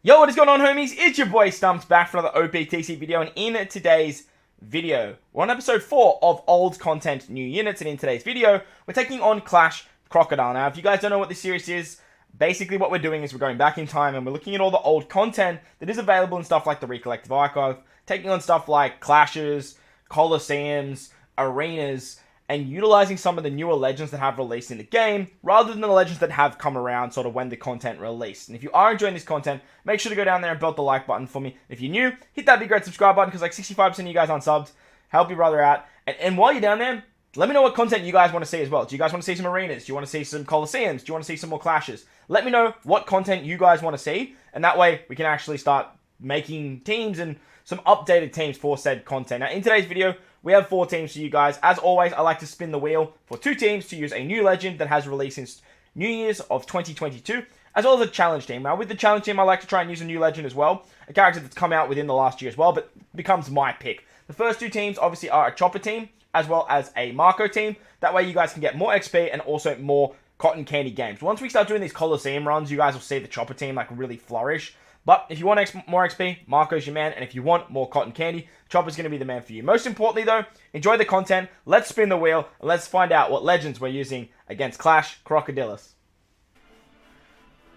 Yo, what is going on, homies? It's your boy Stumps back for another OPTC video, and in today's video, we're on episode 4 of Old Content New Units, and in today's video, we're taking on Clash Crocodile. Now, if you guys don't know what this series is, basically what we're doing is we're going back in time and we're looking at all the old content that is available in stuff like the Recollective Archive, taking on stuff like Clashes, Coliseums, Arenas, and utilizing some of the newer legends that have released in the game, rather than the legends that have come around sort of when the content released. And if you are enjoying this content, make sure to go down there and belt the like button for me. If you're new, hit that big red subscribe button, because like 65% of you guys aren't subbed. Help your brother out. And while you're down there, let me know what content you guys want to see as well. Do you guys want to see some arenas? Do you want to see some Coliseums? Do you want to see some more clashes? Let me know what content you guys want to see, and that way we can actually start making teams and some updated teams for said content. Now, in today's video, we have 4 teams for you guys. As always, I like to spin the wheel for 2 teams to use a new legend that has released since New Year's of 2022, as well as a challenge team. Now, with the challenge team, I like to try and use a new legend as well, a character that's come out within the last year as well, but becomes my pick. The first 2 teams, obviously, are a Chopper team, as well as a Marco team. That way, you guys can get more XP and also more cotton candy games. Once we start doing these Coliseum runs, you guys will see the Chopper team like really flourish. But if you want more XP, Marco's your man. And if you want more cotton candy, Chopper's going to be the man for you. Most importantly, though, enjoy the content. Let's spin the wheel. And let's find out what legends we're using against Clash Crocodile.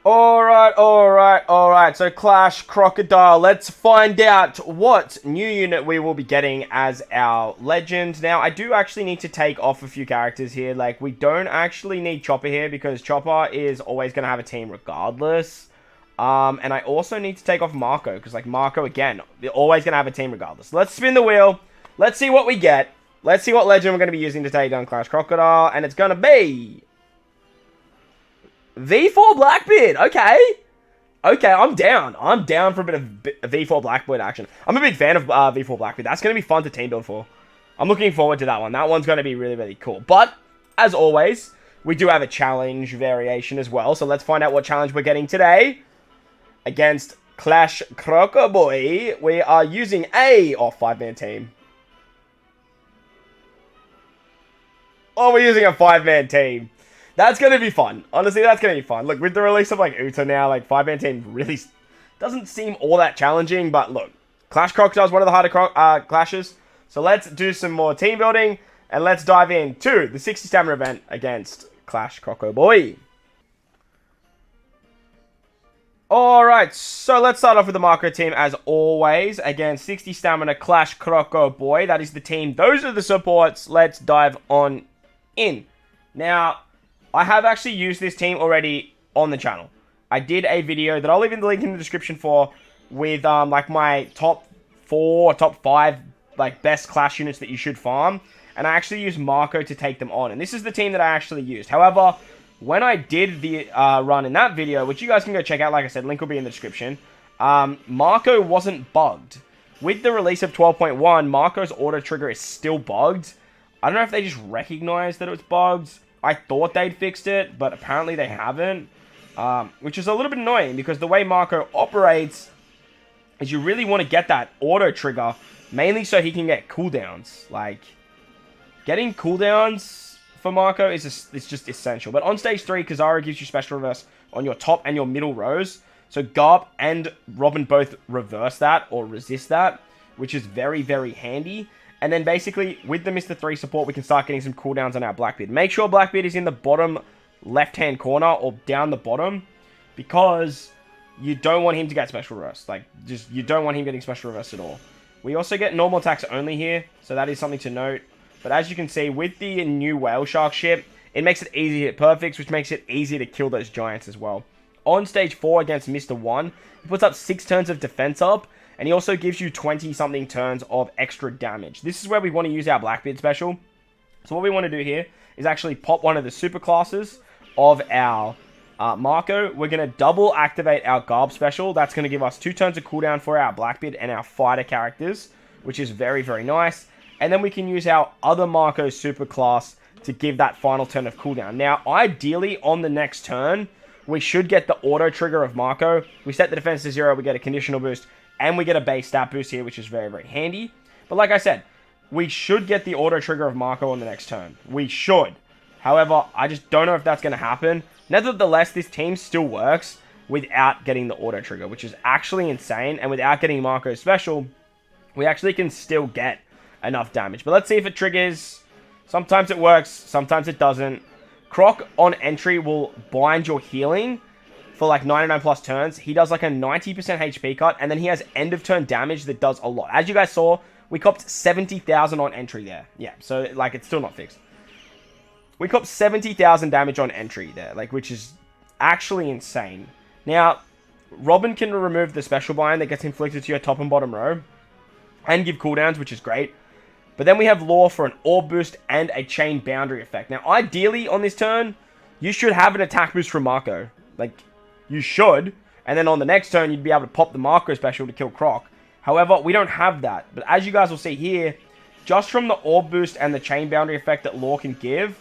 Alright. So Clash Crocodile. Let's find out what new unit we will be getting as our legend. Now, I do actually need to take off a few characters here. Like, we don't actually need Chopper here, because Chopper is always going to have a team regardless. And I also need to take off Marco, because, like, Marco, again, they're always going to have a team regardless. Let's spin the wheel. Let's see what we get. Let's see what legend we're going to be using to take down Clash Crocodile. And it's going to be V4 Blackbeard. Okay, I'm down. I'm down for a bit of V4 Blackbeard action. I'm a big fan of V4 Blackbeard. That's going to be fun to team build for. I'm looking forward to that one. That one's going to be really, really cool. But, as always, we do have a challenge variation as well. So let's find out what challenge we're getting today. Against Clash Crocodile, we are using a 5-man team. Oh, we're using a 5-man team. That's going to be fun. Honestly, that's going to be fun. Look, with the release of, like, Uta now, like, 5-man team really doesn't seem all that challenging. But, look, Clash Crocodile is one of the harder clashes. So let's do some more team building. And let's dive into the 60 stamina event against Clash Crocodile. Alright, so let's start off with the Marco team as always. Again, 60 stamina Clash Crocodile. That is the team. Those are the supports. Let's dive on in. Now, I have actually used this team already on the channel. I did a video that I'll leave in the link in the description for, with like my top 4, top 5 like best Clash units that you should farm. And I actually used Marco to take them on. And this is the team that I actually used. However, when I did the run in that video, which you guys can go check out, like I said, link will be in the description, Marco wasn't bugged. With the release of 12.1, Marco's auto trigger is still bugged. I don't know if they just recognized that it was bugged. I thought they'd fixed it, but apparently they haven't. Which is a little bit annoying, because the way Marco operates is you really want to get that auto trigger, mainly so he can get cooldowns. Like, getting cooldowns for Marco is just essential. But on stage 3, Kizaru gives you special reverse on your top and your middle rows. So Garp and Robin both reverse that or resist that, which is very, very handy. And then basically, with the Mr. 3 support, we can start getting some cooldowns on our Blackbeard. Make sure Blackbeard is in the bottom left-hand corner or down the bottom, because you don't want him to get special reverse. Like, you don't want him getting special reverse at all. We also get normal attacks only here, so that is something to note. But as you can see, with the new Whale Shark ship, it makes it easy to hit perfects, which makes it easier to kill those giants as well. On stage 4 against Mr. 1, he puts up 6 turns of defense up, and he also gives you 20-something turns of extra damage. This is where we want to use our Blackbeard special. So what we want to do here is actually pop one of the super classes of our Marco. We're going to double activate our Garb special. That's going to give us 2 turns of cooldown for our Blackbeard and our fighter characters, which is very, very nice. And then we can use our other Marco superclass to give that final turn of cooldown. Now, ideally, on the next turn, we should get the auto trigger of Marco. We set the defense to 0, we get a conditional boost, and we get a base stat boost here, which is very, very handy. But like I said, we should get the auto trigger of Marco on the next turn. We should. However, I just don't know if that's going to happen. Nevertheless, this team still works. without getting the auto trigger, which is actually insane. And without getting Marco's special, we actually can still get enough damage. But let's see if it triggers. Sometimes it works, sometimes it doesn't. Croc on entry will bind your healing for like 99 plus turns. He does like a 90% HP cut, and then he has end of turn damage that does a lot. As you guys saw, we copped 70,000 on entry there. Yeah, so like it's still not fixed. We copped 70,000 damage on entry there, like, which is actually insane. Now, Robin can remove the special bind that gets inflicted to your top and bottom row and give cooldowns, which is great. But then we have Law for an orb boost and a chain boundary effect. Now, ideally on this turn, you should have an attack boost from Marco. Like, you should. And then on the next turn, you'd be able to pop the Marco special to kill Croc. However, we don't have that. But as you guys will see here, just from the orb boost and the chain boundary effect that Law can give,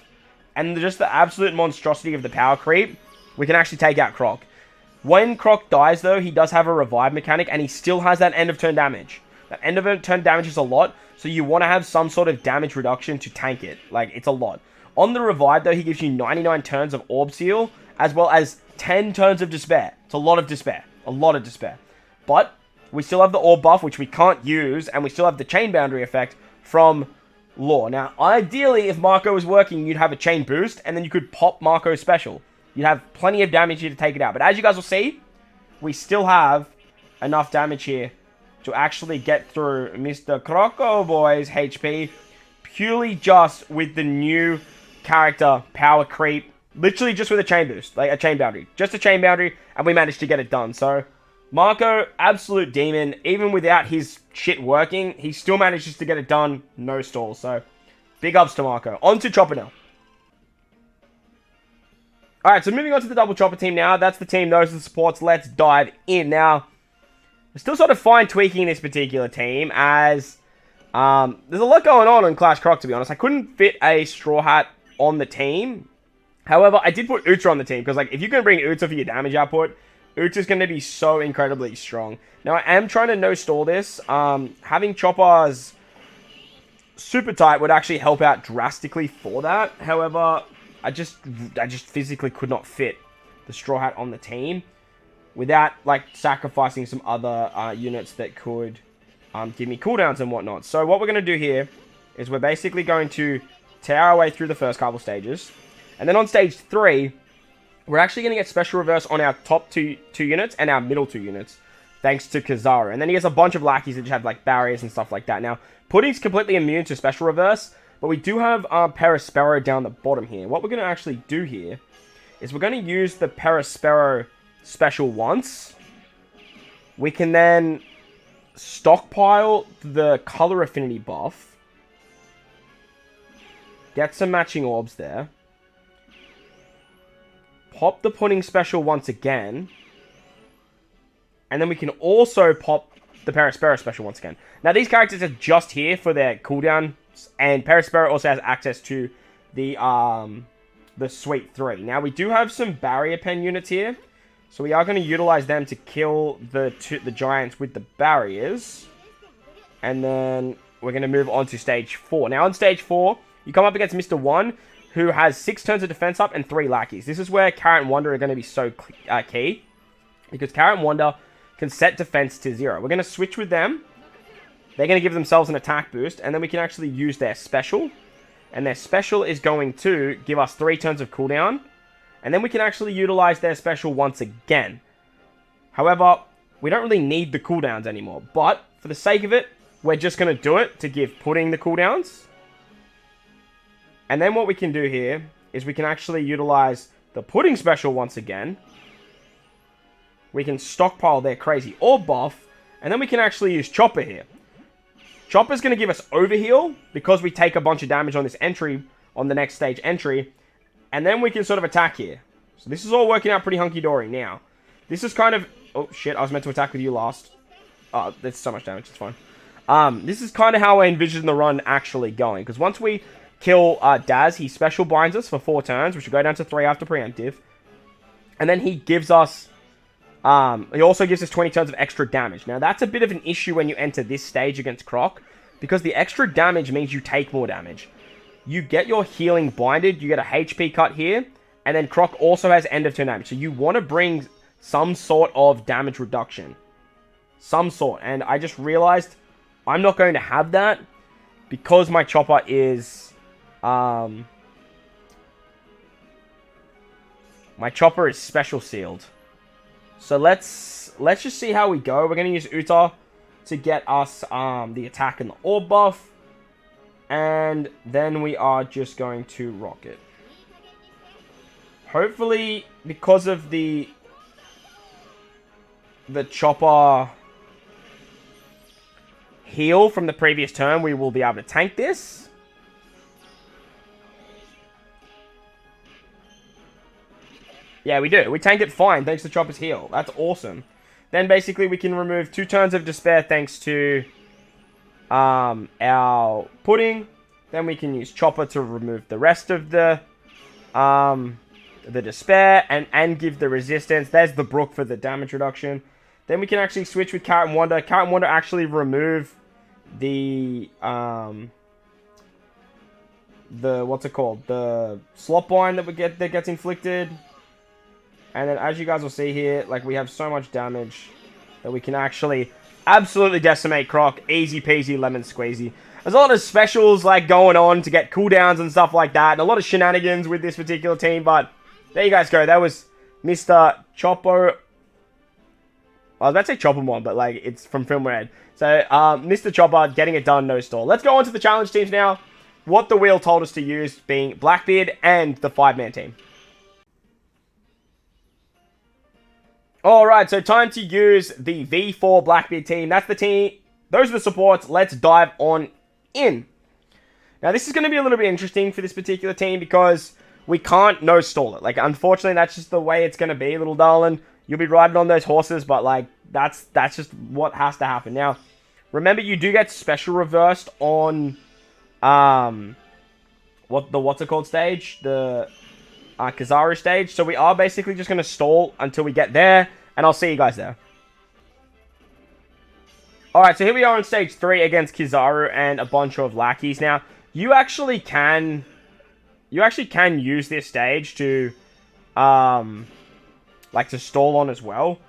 and just the absolute monstrosity of the power creep, we can actually take out Croc. When Croc dies, though, he does have a revive mechanic, and he still has that end of turn damage. That end of turn damage is a lot, so you want to have some sort of damage reduction to tank it. Like, it's a lot. On the revive, though, he gives you 99 turns of Orb Seal, as well as 10 turns of Despair. It's a lot of Despair. A lot of Despair. But we still have the Orb buff, which we can't use, and we still have the Chain Boundary effect from Law. Now, ideally, if Marco was working, you'd have a Chain Boost, and then you could pop Marco's special. You'd have plenty of damage here to take it out. But as you guys will see, we still have enough damage here to actually get through Mr. Croco Boy's HP purely just with the new character power creep. Literally just with a chain boost, like a chain boundary. Just a chain boundary, and we managed to get it done. So, Marco, absolute demon. Even without his shit working, he still manages to get it done. No stall. So, big ups to Marco. On to Chopper now. Alright, so moving on to the double Chopper team now. That's the team, those are the supports. Let's dive in. Now, we're still sort of fine tweaking this particular team as there's a lot going on in Clash Croc, to be honest. I couldn't fit a Straw Hat on the team. However, I did put Uta on the team because, like, if you're going to bring Uta for your damage output, Uta's going to be so incredibly strong. Now, I am trying to no-stall this. Having Chopper's super tight would actually help out drastically for that. However, I just physically could not fit the Straw Hat on the team without, like, sacrificing some other units that could give me cooldowns and whatnot. So what we're going to do here is we're basically going to tear our way through the first couple stages. And then on stage 3, we're actually going to get special reverse on our top two units and our middle 2 units, thanks to Kizaru. And then he has a bunch of lackeys that just have, like, barriers and stuff like that. Now, Pudding's completely immune to special reverse, but we do have Perispero down the bottom here. What we're going to actually do here is we're going to use the Perispero special once. We can then stockpile the color affinity buff. Get some matching orbs there. Pop the Pudding special once again. And then we can also pop the Perispero special once again. Now, these characters are just here for their cooldown. And Perispero also has access to the Sweep 3. Now, we do have some Barrier Pen units here. So we are going to utilize them to kill the giants with the barriers. And then we're going to move on to stage 4. Now, on stage 4, you come up against Mr. 1, who has 6 turns of defense up and 3 lackeys. This is where Carrot and Wonder are going to be so key. Because Carrot and Wonder can set defense to 0. We're going to switch with them. They're going to give themselves an attack boost. And then we can actually use their special. And their special is going to give us 3 turns of cooldown. And then we can actually utilize their special once again. However, we don't really need the cooldowns anymore. But, for the sake of it, we're just going to do it to give Pudding the cooldowns. And then what we can do here is we can actually utilize the Pudding special once again. We can stockpile their crazy orb buff. And then we can actually use Chopper here. Chopper's going to give us overheal because we take a bunch of damage on this entry, on the next stage entry. And then we can sort of attack here. So this is all working out pretty hunky-dory now. This is kind of... Oh, shit. I was meant to attack with you last. Oh, that's so much damage. It's fine. This is kind of how I envision the run actually going. Because once we kill Daz, he special binds us for 4 turns, which will go down to 3 after preemptive. And then he gives us... he also gives us 20 turns of extra damage. Now, that's a bit of an issue when you enter this stage against Croc. Because the extra damage means you take more damage. You get your healing binded, you get a HP cut here, and then Croc also has end of turn damage. So you want to bring some sort of damage reduction. Some sort. And I just realized I'm not going to have that because my chopper is... my chopper is special sealed. So let's just see how we go. We're going to use Uta to get us the attack and the orb buff. And then we are just going to rock it. Hopefully, because of the chopper heal from the previous turn, we will be able to tank this. Yeah, we do. We tanked it fine thanks to Chopper's heal. That's awesome. Then basically we can remove 2 turns of despair thanks to our pudding. Then we can use Chopper to remove the rest of the despair and give the resistance. There's the Brook for the damage reduction. Then we can actually switch with Carrot and Wonder. Carrot and Wonder actually remove the what's it called? The slot bind that gets inflicted. And then as you guys will see here, like we have so much damage that we can actually absolutely decimate Croc. Easy peasy lemon squeezy. There's a lot of specials like going on to get cooldowns and stuff like that. And a lot of shenanigans with this particular team. But there you guys go. That was Mr. Chopper. I was about to say Choppermon, but like it's from Film Red. So Mr. Chopper getting it done, no stall. Let's go on to the challenge teams now. What the wheel told us to use being Blackbeard and the 5-man team. Alright, so time to use the V4 Blackbeard team. That's the team. Those are the supports. Let's dive on in. Now, this is going to be a little bit interesting for this particular team because we can't no-stall it. Like, unfortunately, that's just the way it's going to be, little darling. You'll be riding on those horses, but, like, that's just what has to happen. Now, remember, you do get special reversed on, what's it called stage? The Kizaru stage. So we are basically just going to stall until we get there, and I'll see you guys there. Alright, so here we are on stage 3 against Kizaru and a bunch of lackeys. Now, you actually can use this stage to, like to stall on as well.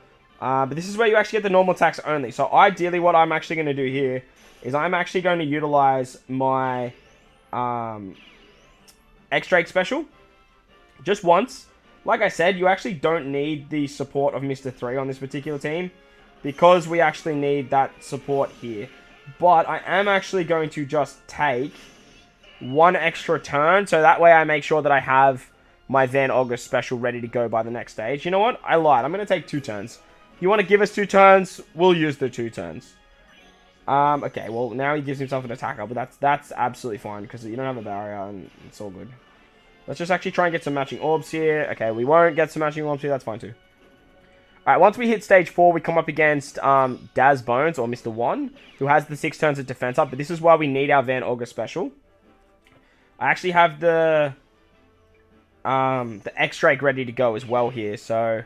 But this is where you actually get the normal attacks only. So ideally what I'm actually going to do here is I'm actually going to utilize my, X-Drake special. Just once. Like I said, you actually don't need the support of Mr. 3 on this particular team, because we actually need that support here. But I am actually going to just take 1 extra turn, so that way I make sure that I have my Van August special ready to go by the next stage. You know what? I lied. I'm going to take 2 turns. You want to give us 2 turns? We'll use the 2 turns. Okay, well, now he gives himself an attacker, but that's absolutely fine, because you don't have a barrier, and it's all good. Let's just actually try and get some matching orbs here. Okay, we won't get some matching orbs here. That's fine, too. Alright, once we hit stage 4, we come up against Daz Bones, or Mr. 1, who has the 6 turns of defense up, but this is why we need our Van August special. I actually have the X-Drake ready to go as well here, so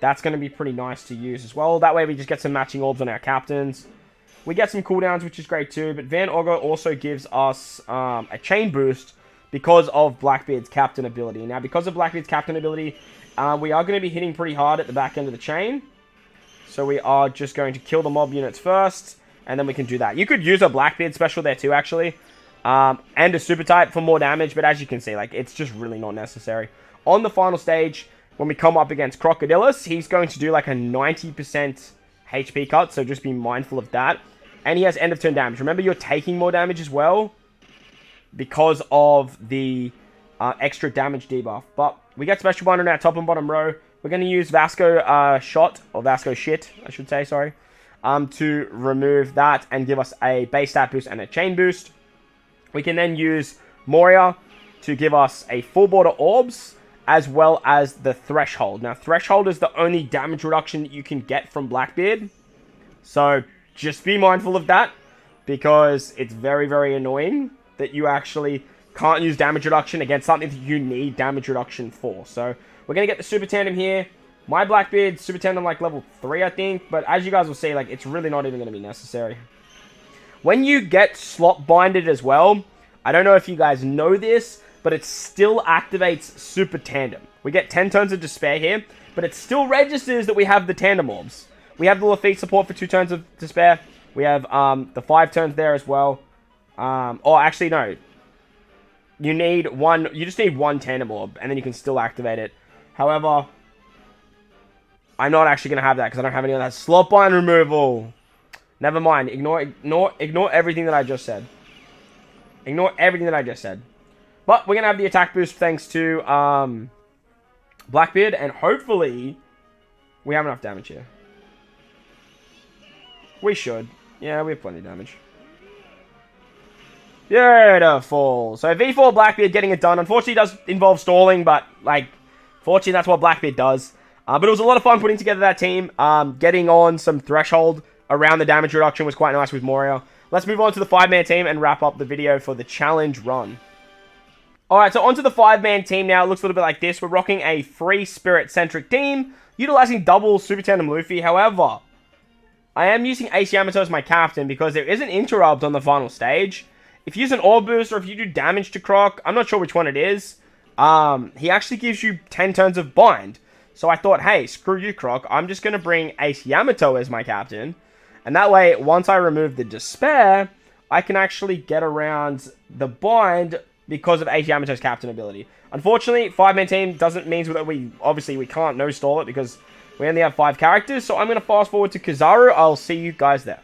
that's going to be pretty nice to use as well. That way we just get some matching orbs on our captains. We get some cooldowns, which is great too, but Van Augur also gives us a chain boost because of Blackbeard's captain ability. Now, because of Blackbeard's captain ability, we are going to be hitting pretty hard at the back end of the chain. So we are just going to kill the mob units first, and then we can do that. You could use a Blackbeard special there too, actually. And a super type for more damage, but as you can see, like, it's just really not necessary. On the final stage, when we come up against CROCODILE, he's going to do like a 90% HP cut, so just be mindful of that. And he has end of turn damage. Remember, you're taking more damage as well because of the extra damage debuff. But we get special bind on our top and bottom row. We're going to use Vasco shot, or Vasco shit, I should say, sorry, to remove that and give us a base stat boost and a chain boost. We can then use Moria to give us a full border orbs, as well as the Threshold. Now, Threshold is the only damage reduction that you can get from Blackbeard. So, just be mindful of that, because it's very, very annoying that you actually can't use damage reduction against something that you need damage reduction for. So, we're going to get the Super Tandem here. My Blackbeard, Super Tandem, like, level 3, I think. But as you guys will see, like, it's really not even going to be necessary. When you get slot binded as well, I don't know if you guys know this, but it still activates Super Tandem. We get 10 turns of despair here, but it still registers that we have the tandem orbs. We have the Luffy support for 2 turns of despair. We have the 5 turns there as well. Actually, no. You just need 1 tandem orb, and then you can still activate it. However, I'm not actually going to have that, because I don't have any of that slot bind removal. Never mind. Ignore everything that I just said. Ignore everything that I just said. But we're going to have the attack boost thanks to Blackbeard, and hopefully we have enough damage here. We should. Yeah, we have plenty of damage. Beautiful. So V4 Blackbeard getting it done. Unfortunately, it does involve stalling, but, like, fortunately, that's what Blackbeard does. But it was a lot of fun putting together that team. Getting on some threshold around the damage reduction was quite nice with WORMEO. Let's move on to the 5-man team and wrap up the video for the challenge run. Alright, so onto the 5-man team now. It looks a little bit like this. We're rocking a free spirit-centric team, utilizing double Super Tandem Luffy. However, I am using Ace Yamato as my captain because there is an interrupt on the final stage. If you use an orb boost or if you do damage to Croc, I'm not sure which one it is, he actually gives you 10 turns of bind. So I thought, hey, screw you, Croc. I'm just going to bring Ace Yamato as my captain. And that way, once I remove the despair, I can actually get around the bind because of Ace Yamato's captain ability. Unfortunately, 5-man team doesn't mean that we can't no-stall it because we only have 5 characters. So I'm going to fast forward to Kizaru. I'll see you guys there.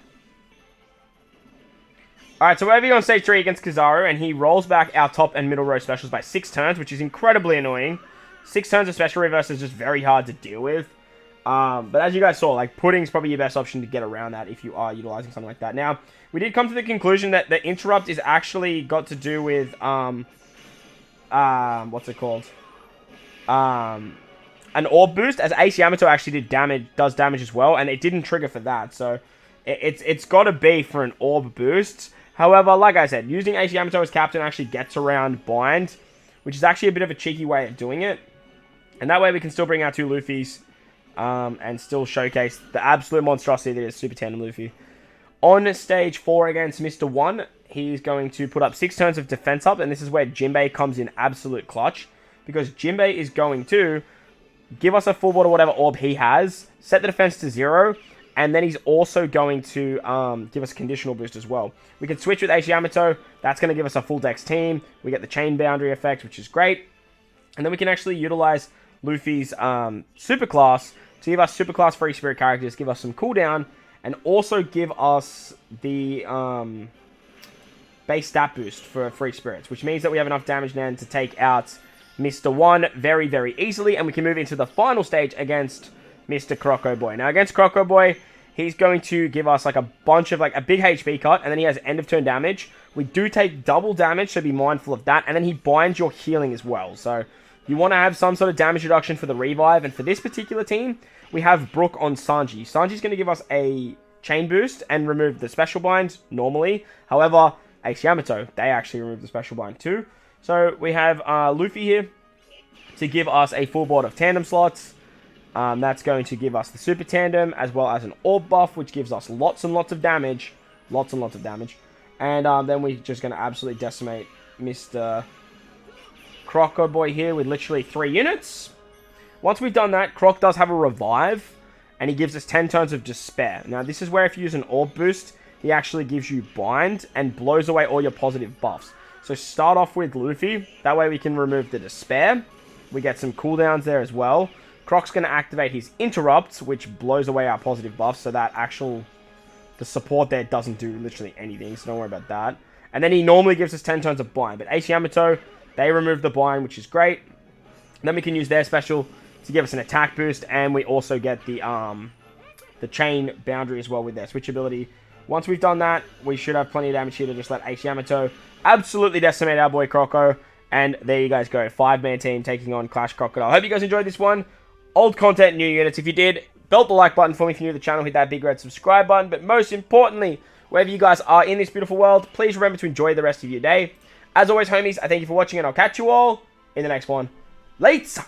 Alright, so we're over here on stage 3 against Kizaru, and he rolls back our top and middle row specials by 6 turns, which is incredibly annoying. 6 turns of special reverse is just very hard to deal with. But as you guys saw, like, pudding's probably your best option to get around that if you are utilizing something like that. Now, we did come to the conclusion that the interrupt is actually got to do with, what's it called? An orb boost, as Ace Yamato actually does damage as well, and it didn't trigger for that. So, it's got to be for an orb boost. However, like I said, using Ace Yamato as captain actually gets around bind, which is actually a bit of a cheeky way of doing it. And that way we can still bring our 2 Luffys and still showcase the absolute monstrosity that is Super Tandem Luffy. On stage 4 against Mr. 1, he's going to put up 6 turns of defense up, and this is where Jinbei comes in absolute clutch, because Jinbei is going to give us a full board or whatever orb he has, set the defense to 0, and then he's also going to give us a conditional boost as well. We can switch with Ace Yamato. That's going to give us a full dex team. We get the chain boundary effect, which is great. And then we can actually utilize Luffy's superclass to give us superclass free spirit characters, give us some cooldown, and also give us the base stat boost for free spirits, which means that we have enough damage then to take out Mr. 1 very, very easily, and we can move into the final stage against Mr. CROCODILE. Now, against CROCODILE, he's going to give us like a bunch of, like, a big HP cut, and then he has end of turn damage. We do take double damage, so be mindful of that, and then he binds your healing as well. So you want to have some sort of damage reduction for the revive, and for this particular team, we have Brook on Sanji. Sanji's going to give us a chain boost and remove the special bind normally. However, Ace Yamato, they actually remove the special bind too. So we have Luffy here to give us a full board of tandem slots. That's going to give us the super tandem as well as an orb buff, which gives us lots and lots of damage. Lots and lots of damage. And then we're just going to absolutely decimate Mr. CROCODILE here with literally 3 units. Once we've done that, Croc does have a revive, and he gives us 10 turns of despair. Now, this is where if you use an orb boost, he actually gives you bind and blows away all your positive buffs. So start off with Luffy. That way we can remove the despair. We get some cooldowns there as well. Croc's going to activate his interrupts, which blows away our positive buffs, so that the support there doesn't do literally anything, so don't worry about that. And then he normally gives us 10 turns of bind, but Ace Yamato, they remove the bind, which is great. And then we can use their special to give us an attack boost, and we also get the chain boundary as well with their switch ability. Once we've done that, we should have plenty of damage here to just let Ace Yamato absolutely decimate our boy Croco. And there you guys go, 5-man team taking on Clash Crocodile. Hope you guys enjoyed this one. Old content, new units. If you did, belt the like button for me. If you're new to the channel, hit that big red subscribe button. But most importantly, wherever you guys are in this beautiful world, please remember to enjoy the rest of your day. As always, homies, I thank you for watching, and I'll catch you all in the next one. Later!